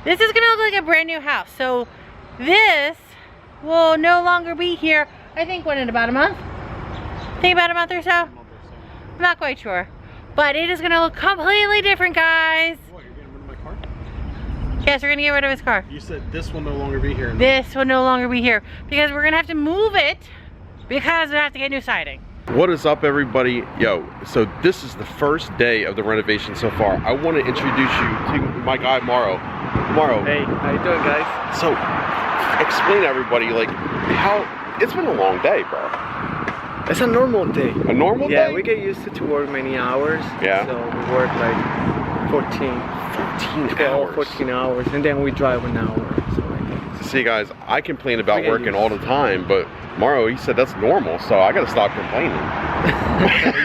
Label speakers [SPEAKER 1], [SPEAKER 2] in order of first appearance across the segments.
[SPEAKER 1] this is gonna look like a brand new house. So this will no longer be here, I think, what, in about a month? I think about a month or so? I'm not quite sure. But it is gonna look completely different, guys.
[SPEAKER 2] What, you're getting rid of my car?
[SPEAKER 1] Yes, we're gonna get rid of his car.
[SPEAKER 2] You said this will no longer be here.
[SPEAKER 1] This will no longer be here because we're gonna have to move it because we have to get new siding.
[SPEAKER 3] What is up, everybody? Yo, so this is the first day of the renovation so far. I want to introduce you to my guy Mauro. Mauro.
[SPEAKER 4] Hey, how you doing, guys?
[SPEAKER 3] So, explain to everybody, like, how it's been a long day, bro.
[SPEAKER 4] It's a normal day.
[SPEAKER 3] A normal day?
[SPEAKER 4] Yeah, we get used to work many hours.
[SPEAKER 3] Yeah.
[SPEAKER 4] So we work like 14
[SPEAKER 3] hours.
[SPEAKER 4] 14 hours, and then we drive an hour. So like that.
[SPEAKER 3] See, guys, I complain about working all the time, but Mauro, he said that's normal, so I gotta stop complaining.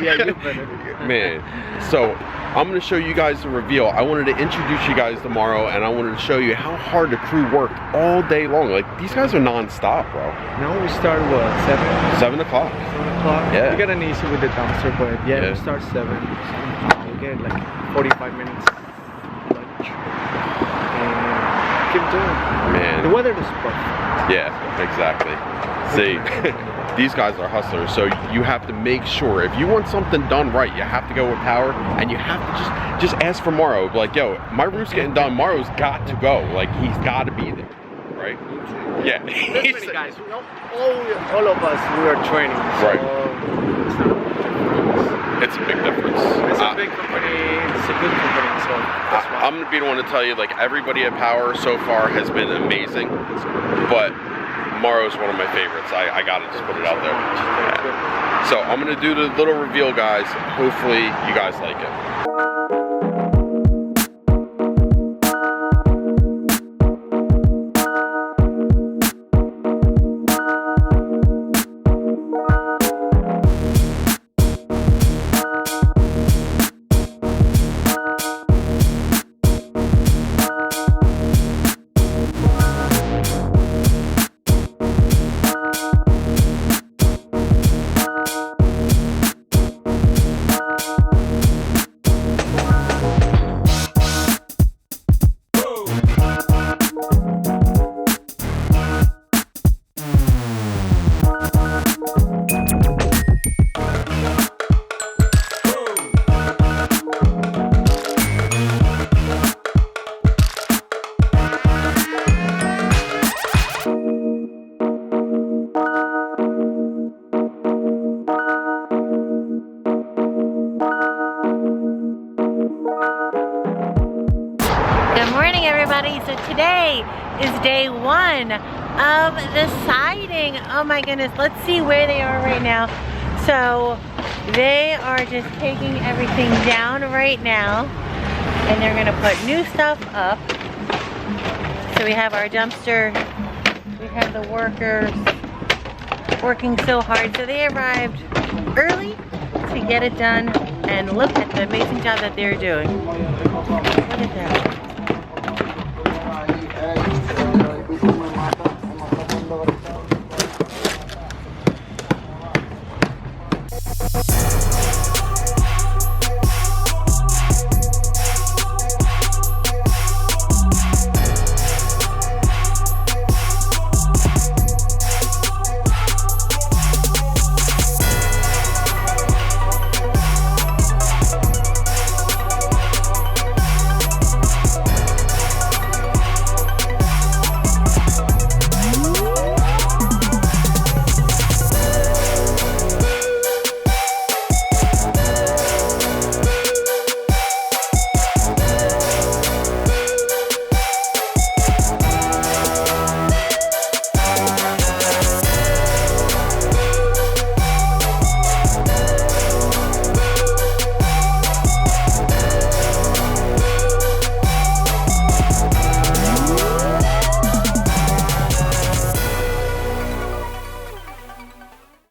[SPEAKER 4] Yeah, you better.
[SPEAKER 3] Man, so I'm gonna show you guys the reveal. I wanted to introduce you guys tomorrow, and I wanted to show you how hard the crew worked all day long. Like, these guys are non-stop, bro.
[SPEAKER 4] Now we start what,
[SPEAKER 3] 7 o'clock.
[SPEAKER 4] 7 o'clock?
[SPEAKER 3] Yeah.
[SPEAKER 4] We got an issue with the dumpster, but yeah, we start 7. We get like 45 minutes lunch. And keep doing it.
[SPEAKER 3] Man.
[SPEAKER 4] The weather is perfect.
[SPEAKER 3] Yeah, exactly. See, these guys are hustlers, so you have to make sure, if you want something done right, you have to go with power, and you have to just ask for Mauro. Like, yo, my roof's getting done, Mauro's got to go. Like, he's got to be there, right? Yeah.
[SPEAKER 4] There's many guys, all of us, we are training, so
[SPEAKER 3] right.
[SPEAKER 4] It's not a big difference.
[SPEAKER 3] It's a big difference.
[SPEAKER 4] It's a big company, it's a good company, so that's why.
[SPEAKER 3] I'm gonna be the one to tell you, like, everybody at Power so far has been amazing, but Mauro's one of my favorites. I gotta just put it out there. Yeah. So I'm gonna do the little reveal, guys. Hopefully you guys like it.
[SPEAKER 1] Good morning, everybody. So today is day 1 of the siding. Oh my goodness, let's see where they are right now. So they are just taking everything down right now, and they're gonna put new stuff up. So we have our dumpster, we have the workers working so hard. So they arrived early to get it done, and look at the amazing job that they're doing. Look at that.